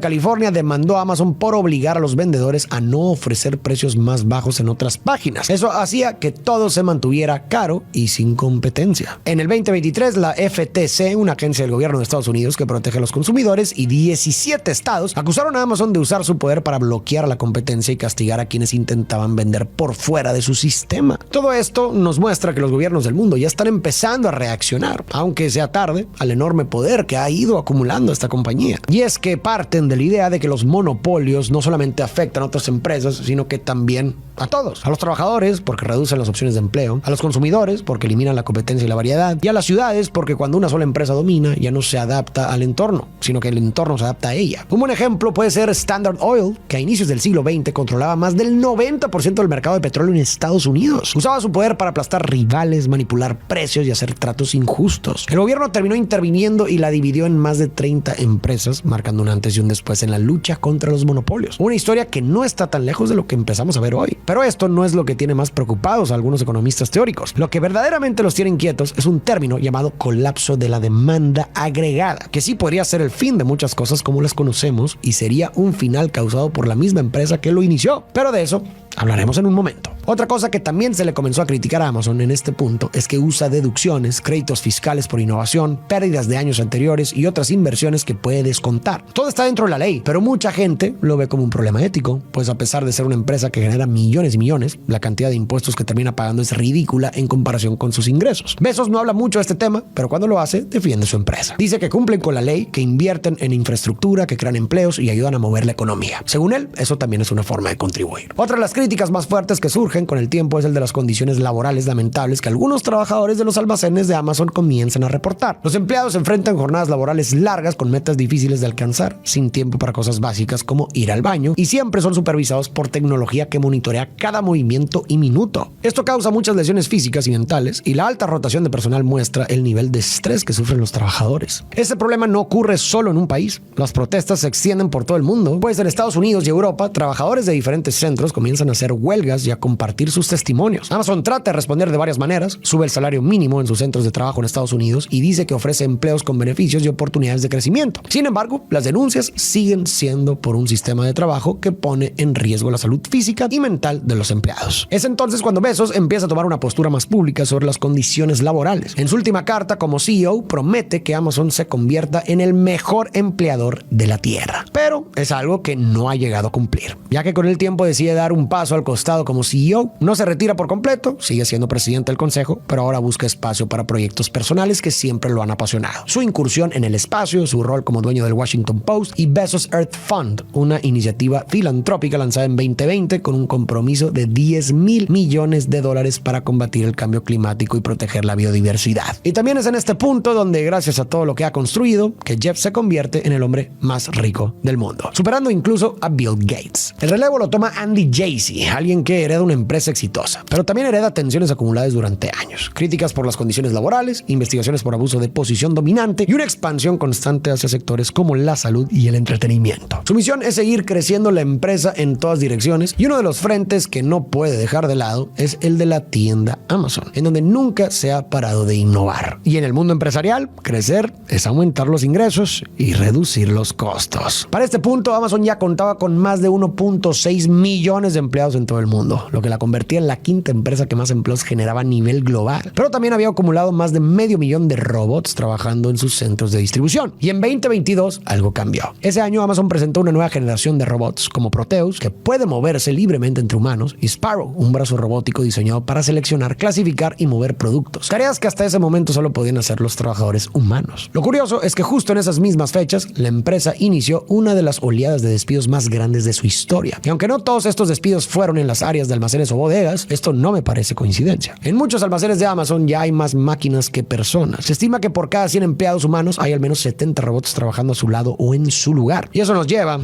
California demandó a Amazon por obligar a los vendedores a no ofrecer precios más bajos en otras páginas. Eso hacía que todo se mantuviera caro y sin competencia. En el 2023, la FTC, una agencia del gobierno de Estados Unidos que protege a los consumidores, y 17 estados acusaron a Amazon de usar su poder para bloquear a la competencia y castigar a quienes intentaban vender por fuera de su sistema. Todo esto nos muestra que los gobiernos del mundo ya están empezando a reaccionar, aunque sea tarde, al enorme poder que ha ido acumulando esta compañía. Y es que parten de la idea de que los monopolios no solamente afectan a otras empresas, sino que también a todos: a los trabajadores, porque reducen las opciones de empleo; a los consumidores, porque eliminan la competencia y la variedad; y a las ciudades, porque cuando una sola empresa domina, ya no se adapta al entorno, sino que el entorno se adapta a ella. Un buen ejemplo puede ser Standard Oil, que a inicios del siglo XX controlaba más del 90% del mercado de petróleo en Estados Unidos. Usaba su poder para aplastar rivales, manipular precios y hacer tratos injustos. El gobierno terminó interviniendo y la dividió en más de 30 empresas, marcando un antes y un después en la lucha contra los monopolios. Una historia que no está tan lejos de lo que empezamos a ver hoy. Pero esto no es lo que tiene más preocupados a algunos economistas teóricos. Lo que verdaderamente los tiene inquietos es un término llamado colapso de la demanda agregada, que sí podría ser el fin de muchas cosas como las conocemos y sería un final causado por la misma empresa que lo inició. Pero de eso hablaremos en un momento. Otra cosa que también se le comenzó a criticar a Amazon en este punto es que usa deducciones, créditos fiscales por innovación, pérdidas de años anteriores y otras inversiones que puede descontar. Todo está dentro de la ley, pero mucha gente lo ve como un problema ético, pues a pesar de ser una empresa que genera millones y millones, la cantidad de impuestos que termina pagando es ridícula en comparación con sus ingresos. Bezos no habla mucho de este tema, pero cuando lo hace, defiende su empresa. Dice que cumplen con la ley, que invierten en infraestructura, que crean empleos y ayudan a mover la economía. Según él, eso también es una forma de contribuir. Otra de las críticas más fuertes que surgen con el tiempo es el de las condiciones laborales lamentables que algunos trabajadores de los almacenes de Amazon comienzan a reportar. Los empleados enfrentan jornadas laborales largas con metas difíciles de alcanzar, sin tiempo para cosas básicas como ir al baño, y siempre son supervisados por tecnología que monitorea cada movimiento y minuto. Esto causa muchas lesiones físicas y mentales, y la alta rotación de personal muestra el nivel de estrés que sufren los trabajadores. Este problema no ocurre solo en un país. Las protestas se extienden por todo el mundo, pues en Estados Unidos y Europa, trabajadores de diferentes centros comienzan a hacer huelgas y a compartir sus testimonios. Amazon trata de responder de varias maneras: sube el salario mínimo en sus centros de trabajo en Estados Unidos y dice que ofrece empleos con beneficios y oportunidades de crecimiento. Sin embargo, las denuncias siguen siendo por un sistema de trabajo que pone en riesgo la salud física y mental de los empleados. Es entonces cuando Bezos empieza a tomar una postura más pública sobre las condiciones laborales. En su última carta como CEO, promete que Amazon se convierta en el mejor empleador de la tierra. Pero es algo que no ha llegado a cumplir, ya que con el tiempo decide dar un paso al costado como CEO CEO. No se retira por completo, sigue siendo presidente del consejo, pero ahora busca espacio para proyectos personales que siempre lo han apasionado. Su incursión en el espacio, su rol como dueño del Washington Post y Bezos Earth Fund, una iniciativa filantrópica lanzada en 2020 con un compromiso de $10,000 millones para combatir el cambio climático y proteger la biodiversidad. Y también es en este punto donde, gracias a todo lo que ha construido, que Jeff se convierte en el hombre más rico del mundo, superando incluso a Bill Gates. El relevo lo toma Andy Jassy, alguien que hereda una empresa exitosa, pero también hereda tensiones acumuladas durante años, críticas por las condiciones laborales, investigaciones por abuso de posición dominante y una expansión constante hacia sectores como la salud y el entretenimiento. Su misión es seguir creciendo la empresa en todas direcciones, y uno de los frentes que no puede dejar de lado es el de la tienda Amazon, en donde nunca se ha parado de innovar. Y en el mundo empresarial, crecer es aumentar los ingresos y reducir los costos. Para este punto, Amazon ya contaba con más de 1.6 millones de empleados en todo el mundo, lo que la convertía en la quinta empresa que más empleos generaba a nivel global. Pero también había acumulado más de 500,000 de robots trabajando en sus centros de distribución. Y en 2022 algo cambió. Ese año Amazon presentó una nueva generación de robots como Proteus, que puede moverse libremente entre humanos, y Sparrow, un brazo robótico diseñado para seleccionar, clasificar y mover productos. Tareas que hasta ese momento solo podían hacer los trabajadores humanos. Lo curioso es que justo en esas mismas fechas, la empresa inició una de las oleadas de despidos más grandes de su historia. Y aunque no todos estos despidos fueron en las áreas de almacenes o bodegas, esto no me parece coincidencia. En muchos almacenes de Amazon ya hay más máquinas que personas. Se estima que por cada 100 empleados humanos hay al menos 70 robots trabajando a su lado o en su lugar. Y eso nos lleva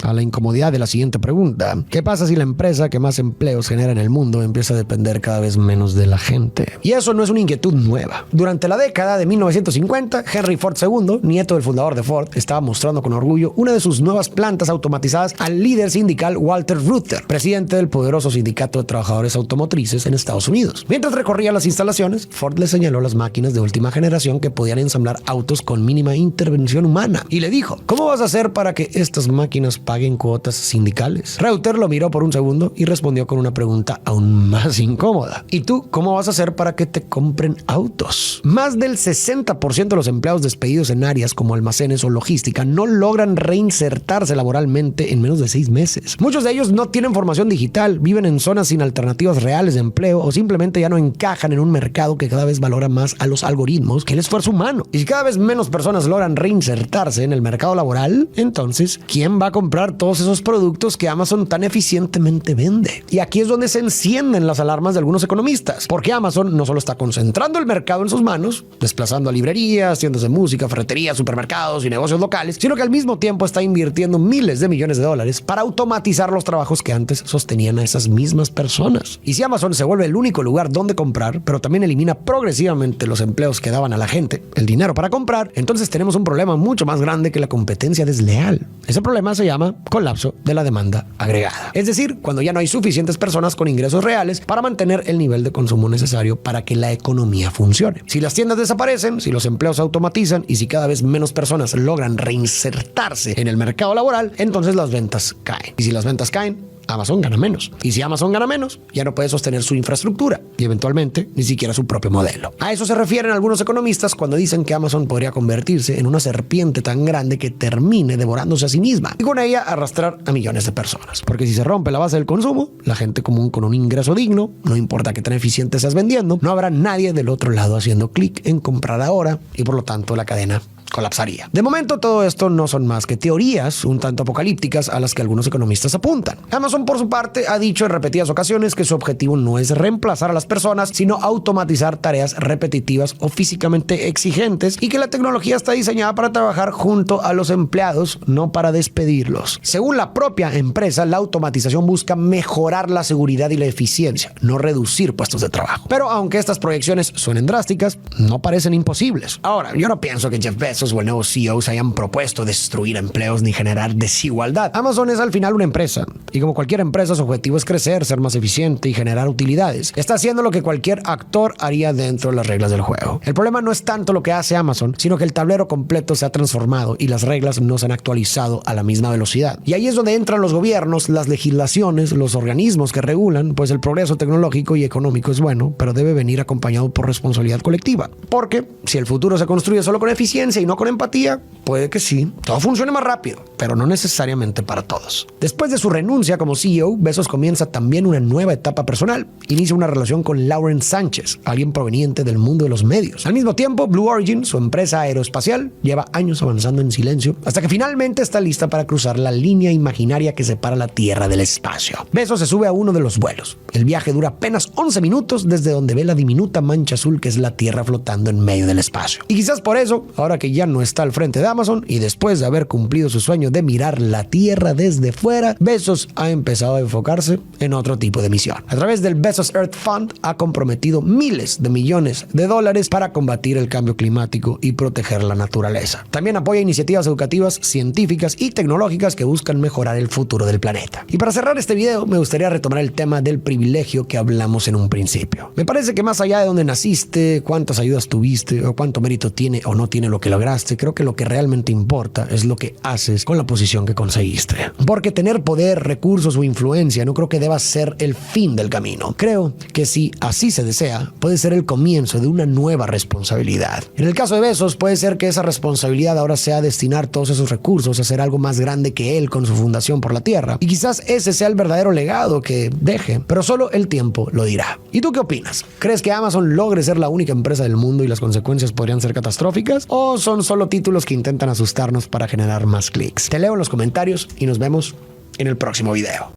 a la incomodidad de la siguiente pregunta. ¿Qué pasa si la empresa que más empleos genera en el mundo empieza a depender cada vez menos de la gente? Y eso no es una inquietud nueva. Durante la década de 1950, Henry Ford II, nieto del fundador de Ford, estaba mostrando con orgullo una de sus nuevas plantas automatizadas al líder sindical Walter Reuther, presidente del poderoso sindicato de trabajadores automotrices en Estados Unidos. Mientras recorría las instalaciones, Ford le señaló las máquinas de última generación que podían ensamblar autos con mínima intervención humana y le dijo: ¿cómo vas a hacer para que estas máquinas paguen cuotas sindicales? Reuther lo miró por un segundo y respondió con una pregunta aún más incómoda: ¿y tú cómo vas a hacer para que te compren autos? Más del 60% de los empleados despedidos en áreas como almacenes o logística no logran reinsertarse laboralmente en menos de 6 meses. Muchos de ellos no tienen formación digital, viven en zonas sin alternativas reales de empleo o simplemente ya no encajan en un mercado que cada vez valora más a los algoritmos que el esfuerzo humano. Y si cada vez menos personas logran reinsertarse en el mercado laboral, entonces, ¿quién va a comprar todos esos productos que Amazon tan eficientemente vende? Y aquí es donde se encienden las alarmas de algunos economistas, porque Amazon no solo está concentrando el mercado en sus manos, desplazando a librerías, tiendas de música, ferreterías, supermercados y negocios locales, sino que al mismo tiempo está invirtiendo miles de millones de dólares para automatizar los trabajos que antes sostenían a esas mismas personas. Y si Amazon se vuelve el único lugar donde comprar, pero también elimina progresivamente los empleos que daban a la gente el dinero para comprar, entonces tenemos un problema mucho más grande que la competencia desleal. Ese problema se llama colapso de la demanda agregada. Es decir, cuando ya no hay suficientes personas con ingresos reales para mantener el nivel de consumo necesario para que la economía funcione. Si las tiendas desaparecen, si los empleos se automatizan y si cada vez menos personas logran reinsertarse en el mercado laboral, entonces las ventas caen. Y si las ventas caen, Amazon gana menos. Y si Amazon gana menos, ya no puede sostener su infraestructura y eventualmente ni siquiera su propio modelo. A eso se refieren algunos economistas cuando dicen que Amazon podría convertirse en una serpiente tan grande que termine devorándose a sí misma y con ella arrastrar a millones de personas. Porque si se rompe la base del consumo, la gente común con un ingreso digno, no importa qué tan eficiente seas vendiendo, no habrá nadie del otro lado haciendo clic en comprar ahora y por lo tanto la cadena colapsaría. De momento, todo esto no son más que teorías un tanto apocalípticas a las que algunos economistas apuntan. Amazon, por su parte, ha dicho en repetidas ocasiones que su objetivo no es reemplazar a las personas, sino automatizar tareas repetitivas o físicamente exigentes y que la tecnología está diseñada para trabajar junto a los empleados, no para despedirlos. Según la propia empresa, la automatización busca mejorar la seguridad y la eficiencia, no reducir puestos de trabajo. Pero aunque estas proyecciones suenen drásticas, no parecen imposibles. Ahora, yo no pienso que Jeff Bezos o el nuevo CEO se hayan propuesto destruir empleos ni generar desigualdad. Amazon es al final una empresa y como cualquier empresa su objetivo es crecer, ser más eficiente y generar utilidades. Está haciendo lo que cualquier actor haría dentro de las reglas del juego. El problema no es tanto lo que hace Amazon, sino que el tablero completo se ha transformado y las reglas no se han actualizado a la misma velocidad. Y ahí es donde entran los gobiernos, las legislaciones, los organismos que regulan, pues el progreso tecnológico y económico es bueno, pero debe venir acompañado por responsabilidad colectiva. Porque si el futuro se construye solo con eficiencia y no no con empatía, puede que sí. Todo funcione más rápido, pero no necesariamente para todos. Después de su renuncia como CEO, Bezos comienza también una nueva etapa personal. Inicia una relación con Lauren Sánchez, alguien proveniente del mundo de los medios. Al mismo tiempo, Blue Origin, su empresa aeroespacial, lleva años avanzando en silencio hasta que finalmente está lista para cruzar la línea imaginaria que separa la Tierra del espacio. Bezos se sube a uno de los vuelos. El viaje dura apenas 11 minutos desde donde ve la diminuta mancha azul que es la Tierra flotando en medio del espacio. Y quizás por eso, ahora que ya no está al frente de Amazon y después de haber cumplido su sueño de mirar la Tierra desde fuera, Bezos ha empezado a enfocarse en otro tipo de misión. A través del Bezos Earth Fund ha comprometido miles de millones de dólares para combatir el cambio climático y proteger la naturaleza. También apoya iniciativas educativas, científicas y tecnológicas que buscan mejorar el futuro del planeta. Y para cerrar este video, me gustaría retomar el tema del privilegio que hablamos en un principio. Me parece que más allá de dónde naciste, cuántas ayudas tuviste o cuánto mérito tiene o no tiene lo que lograste, creo que lo que realmente importa es lo que haces con la posición que conseguiste. Porque tener poder, recursos o influencia no creo que deba ser el fin del camino. Creo que si así se desea, puede ser el comienzo de una nueva responsabilidad. En el caso de Bezos, puede ser que esa responsabilidad ahora sea destinar todos esos recursos a hacer algo más grande que él con su fundación por la Tierra. Y quizás ese sea el verdadero legado que deje, pero solo el tiempo lo dirá. ¿Y tú qué opinas? ¿Crees que Amazon logre ser la única empresa del mundo y las consecuencias podrían ser catastróficas? ¿O son solo títulos que intentan asustarnos para generar más clics? Te leo en los comentarios y nos vemos en el próximo video.